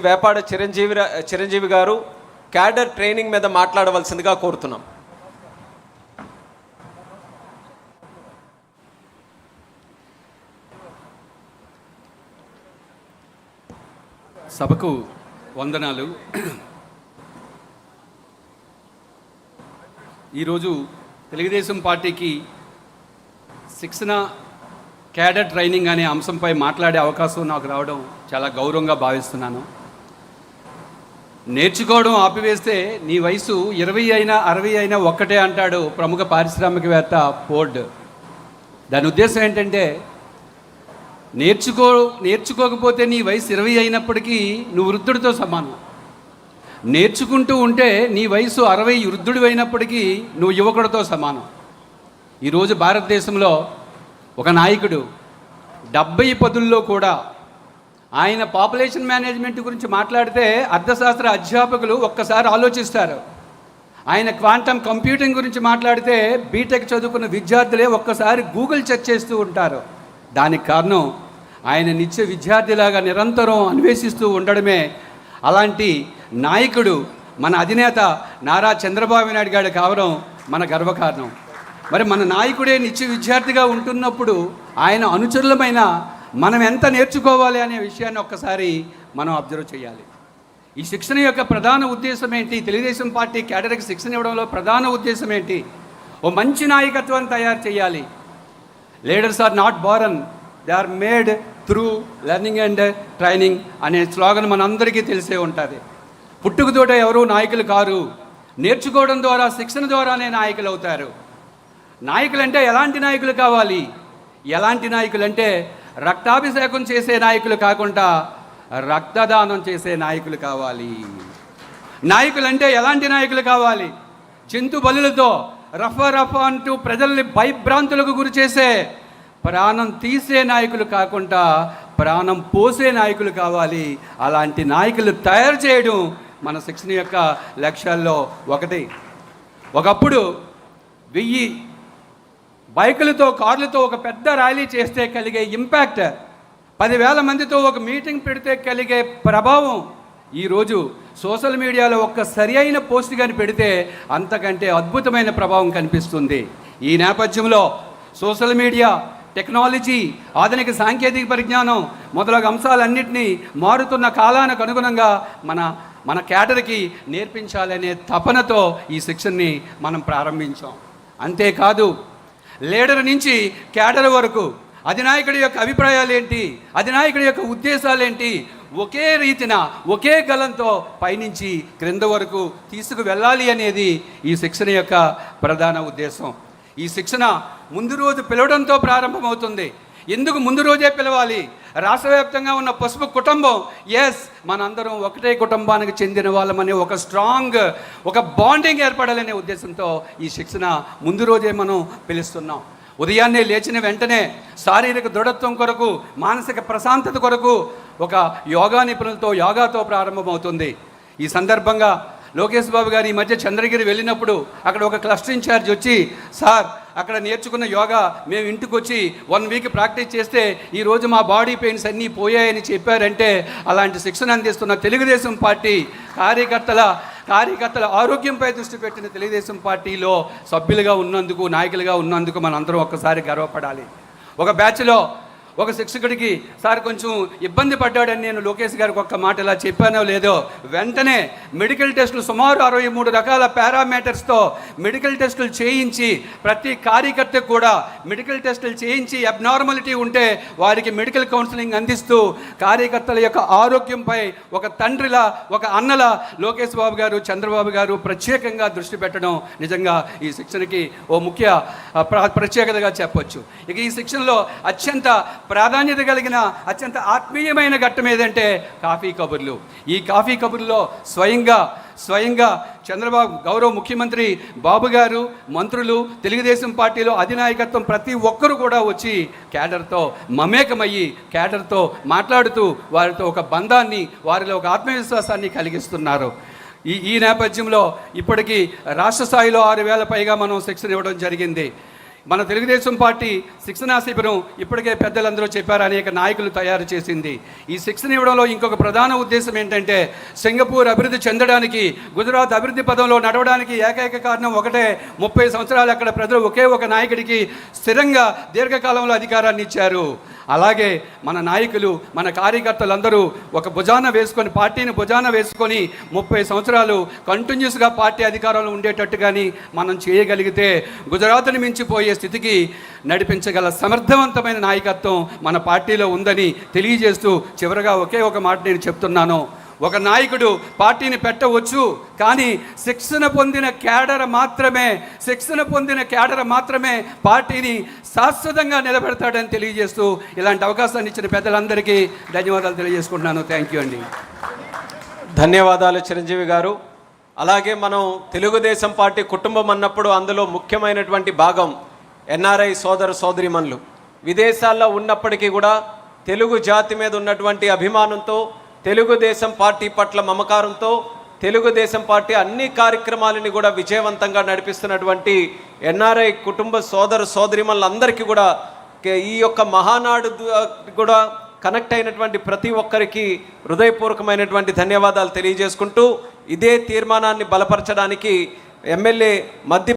వేపాడ చిరంజీవి గారు cadre training మీద మాట్లాడవలసిందిగా కోరుతున్నాం. సభకు వందనాలు. ఈరోజు తెలుగుదేశం పార్టీకి శిక్షణ క్యాడర్ ట్రైనింగ్ అనే అంశంపై మాట్లాడే అవకాశం నాకు రావడం చాలా గౌరవంగా భావిస్తున్నాను. నేర్చుకోవడం ఆపివేస్తే నీ వయసు 20 అయినా 60 అయినా ఒక్కటే అంటాడు ప్రముఖ పారిశ్రామికవేత్త ఫోర్డ్. దాని ఉద్దేశం ఏంటంటే నేర్చుకోకపోతే నీ వయసు 20 అయినప్పటికీ నువ్వు వృద్ధుడితో సమానం. నేర్చుకుంటూ ఉంటే నీ వయసు 60 వృద్ధుడు అయినప్పటికీ నువ్వు యువకుడితో సమానం. ఈరోజు భారతదేశంలో ఒక నాయకుడు 70 పదుల్లో కూడా ఆయన పాపులేషన్ మేనేజ్మెంట్ గురించి మాట్లాడితే అర్థశాస్త్ర అధ్యాపకులు ఒక్కసారి ఆలోచిస్తారు. ఆయన క్వాంటమ్ కంప్యూటింగ్ గురించి మాట్లాడితే బీటెక్ చదువుకున్న విద్యార్థులే ఒక్కసారి గూగుల్ చెక్ చేస్తూ ఉంటారు. దానికి కారణం ఆయన నిత్య విద్యార్థిలాగా నిరంతరం అన్వేషిస్తూ ఉండడమే. అలాంటి నాయకుడు మన అధినేత నారా చంద్రబాబు నాయుడు గారు కావడం మన గర్వకారణం. మరి మన నాయకుడే నిత్య విద్యార్థిగా ఉంటున్నప్పుడు ఆయన అనుచరులమైన మనం ఎంత నేర్చుకోవాలి అనే విషయాన్ని ఒక్కసారి మనం అబ్జర్వ్ చేయాలి. ఈ శిక్షణ యొక్క ప్రధాన ఉద్దేశం ఏంటి? తెలుగుదేశం పార్టీ క్యాడర్కి శిక్షణ ఇవ్వడంలో ప్రధాన ఉద్దేశం ఏంటి? ఓ మంచి నాయకత్వాన్ని తయారు చేయాలి. Leaders are not born, they are made through learning and training అనే స్లోగన్ మనందరికీ తెలిసే ఉంటుంది. పుట్టుకతోట ఎవరూ నాయకులు కారు, నేర్చుకోవడం ద్వారా శిక్షణ ద్వారానే నాయకులు అవుతారు. నాయకులు అంటే ఎలాంటి నాయకులు కావాలి? ఎలాంటి నాయకులు అంటే రక్తాభిషేకం చేసే నాయకులు కాకుండా రక్తదానం చేసే నాయకులు కావాలి. నాయకులు అంటే ఎలాంటి నాయకులు కావాలి? చింతు బలులతో రఫ అంటూ ప్రజల్ని భయభ్రాంతులకు గురి చేసే ప్రాణం తీసే నాయకులు కాకుండా ప్రాణం పోసే నాయకులు కావాలి. అలాంటి నాయకులు తయారు చేయడం మన శిక్షణ యొక్క లక్ష్యాల్లో ఒకటి. ఒకప్పుడు 1000 బైకులతో కార్లతో ఒక పెద్ద ర్యాలీ చేస్తే కలిగే ఇంపాక్ట్, 10,000 మందితో ఒక మీటింగ్ పెడితే కలిగే ప్రభావం ఈరోజు సోషల్ మీడియాలో ఒక్క సరి అయిన పోస్ట్ కానీ పెడితే అంతకంటే అద్భుతమైన ప్రభావం కనిపిస్తుంది. ఈ నేపథ్యంలో సోషల్ మీడియా, టెక్నాలజీ, ఆధునిక సాంకేతిక పరిజ్ఞానం మొదలగు అంశాలన్నింటినీ మారుతున్న కాలానికి అనుగుణంగా మన క్యాడర్కి నేర్పించాలనే తపనతో ఈ శిక్షణని మనం ప్రారంభించాం. అంతేకాదు లీడర్ నుంచి క్యాడర్ వరకు అధినాయకుడి యొక్క అభిప్రాయాలు ఏంటి, అధినాయకుడి యొక్క ఉద్దేశాలు ఏంటి, ఒకే రీతిన ఒకే గలంతో పైనుంచి క్రింద వరకు తీసుకు వెళ్ళాలి అనేది ఈ శిక్షణ యొక్క ప్రధాన ఉద్దేశం. ఈ శిక్షణ ముందు రోజు పిలవడంతో ప్రారంభమవుతుంది. ఎందుకు ముందు రోజే పిలవాలి? రాష్ట్ర వ్యాప్తంగా ఉన్న పసుపు కుటుంబం, ఎస్ మనందరం ఒకటే కుటుంబానికి చెందిన వాళ్ళమనే ఒక స్ట్రాంగ్ ఒక బాండింగ్ ఏర్పడాలనే ఉద్దేశంతో ఈ శిక్షణ ముందు రోజే మనం పిలుస్తున్నాం. ఉదయాన్నే లేచిన వెంటనే శారీరక దృఢత్వం కొరకు, మానసిక ప్రశాంతత కొరకు ఒక యోగా నిపుణులతో యోగాతో ప్రారంభమవుతుంది. ఈ సందర్భంగా లోకేష్ బాబు గారు ఈ మధ్య చంద్రగిరి వెళ్ళినప్పుడు అక్కడ ఒక క్లస్టర్ ఇన్ఛార్జ్ వచ్చి, సార్ అక్కడ నేర్చుకున్న యోగా మేము ఇంటికి వచ్చి 1 వీక్ ప్రాక్టీస్ చేస్తే ఈరోజు మా బాడీ పెయిన్స్ అన్నీ పోయాయని చెప్పారంటే అలాంటి శిక్షణ అందిస్తున్న తెలుగుదేశం పార్టీ కార్యకర్తల ఆరోగ్యంపై దృష్టి పెట్టిన తెలుగుదేశం పార్టీలో సభ్యులుగా ఉన్నందుకు, నాయకులుగా ఉన్నందుకు మనందరం ఒక్కసారి గర్వపడాలి. ఒక బ్యాచ్లో ఒక శిక్షకుడికి సార్ కొంచెం ఇబ్బంది పడ్డాడని నేను లోకేష్ గారికి ఒక్క మాట ఇలా చెప్పానో లేదో, వెంటనే మెడికల్ టెస్టులు సుమారు 63 రకాల పారామీటర్స్తో మెడికల్ టెస్టులు చేయించి ప్రతి కార్యకర్తకు కూడా మెడికల్ టెస్టులు చేయించి అబ్నార్మాలిటీ ఉంటే వారికి మెడికల్ కౌన్సిలింగ్ అందిస్తూ కార్యకర్తల యొక్క ఆరోగ్యంపై ఒక తండ్రిలా, ఒక అన్నలా లోకేష్ బాబు గారు, చంద్రబాబు గారు ప్రత్యేకంగా దృష్టి పెట్టడం నిజంగా ఈ శిక్షణకి ఓ ముఖ్య ప్రత్యేకతగా చెప్పొచ్చు. ఇక ఈ శిక్షణలో అత్యంత ప్రాధాన్యత కలిగిన అత్యంత ఆత్మీయమైన ఘట్టం ఏదంటే కాఫీ కబుర్లు. ఈ కాఫీ కబుర్లో స్వయంగా చంద్రబాబు, గౌరవ ముఖ్యమంత్రి బాబు గారు, మంత్రులు, తెలుగుదేశం పార్టీలో అధినాయకత్వం ప్రతి ఒక్కరూ కూడా వచ్చి క్యాడర్తో మమేకమయ్యి క్యాడర్తో మాట్లాడుతూ వారితో ఒక బంధాన్ని, వారిలో ఒక ఆత్మవిశ్వాసాన్ని కలిగిస్తున్నారు. ఈ నేపథ్యంలో ఇప్పటికీ రాష్ట్ర స్థాయిలో 6,000 పైగా మనం శిక్షణ ఇవ్వడం జరిగింది. మన తెలుగుదేశం పార్టీ శిక్షణా శిబిరం ఇప్పటికే పెద్దలందరూ చెప్పారు, అనేక నాయకులు తయారు చేసింది. ఈ శిక్షణ ఇవ్వడంలో ఇంకొక ప్రధాన ఉద్దేశం ఏంటంటే, సింగపూర్ అభివృద్ధి చెందడానికి, గుజరాత్ అభివృద్ధి పదంలో నడవడానికి ఏకైక కారణం ఒకటే, 30 సంవత్సరాలు అక్కడ ప్రజలు ఒకే ఒక నాయకుడికి స్థిరంగా దీర్ఘకాలంలో అధికారాన్ని ఇచ్చారు. అలాగే మన నాయకులు, మన కార్యకర్తలందరూ ఒక భుజాన వేసుకొని, పార్టీని భుజాన వేసుకొని 30 సంవత్సరాలు కంటిన్యూస్గా పార్టీ అధికారంలో ఉండేటట్టుగాని మనం చేయగలిగితే గుజరాత్ని మించిపోయే స్థితికి నడిపించగల సమర్థవంతమైన నాయకత్వం మన పార్టీలో ఉందని తెలియజేస్తూ చివరగా ఒకే ఒక మాట నేను చెప్తున్నాను. ఒక నాయకుడు పార్టీని పెట్టవచ్చు, కానీ శిక్షణ పొందిన క్యాడర్ మాత్రమే పార్టీని శాశ్వతంగా నిలబెడతాడని తెలియజేస్తూ ఇలాంటి అవకాశాన్ని ఇచ్చిన పెద్దలందరికీ ధన్యవాదాలు తెలియజేసుకుంటున్నాను. థ్యాంక్ యూ అండి. ధన్యవాదాలు చిరంజీవి గారు. అలాగే మనం తెలుగుదేశం పార్టీ కుటుంబం అన్నప్పుడు అందులో ముఖ్యమైనటువంటి భాగం ఎన్ఆర్ఐ సోదరీమణులు. విదేశాల్లో ఉన్నప్పటికీ కూడా తెలుగు జాతి మీద ఉన్నటువంటి అభిమానంతో, తెలుగుదేశం పార్టీ పట్ల మమకారంతో, తెలుగుదేశం పార్టీ అన్ని కార్యక్రమాలని కూడా విజయవంతంగా నడిపిస్తున్నటువంటి ఎన్ఆర్ఐ కుటుంబ సోదరీమణులందరికీ కూడా ఈ యొక్క మహానాడు కూడా కనెక్ట్ అయినటువంటి ప్రతి ఒక్కరికి హృదయపూర్వకమైనటువంటి ధన్యవాదాలు తెలియజేసుకుంటూ, ఇదే తీర్మానాన్ని బలపరచడానికి ఎమ్మెల్యే మద్ది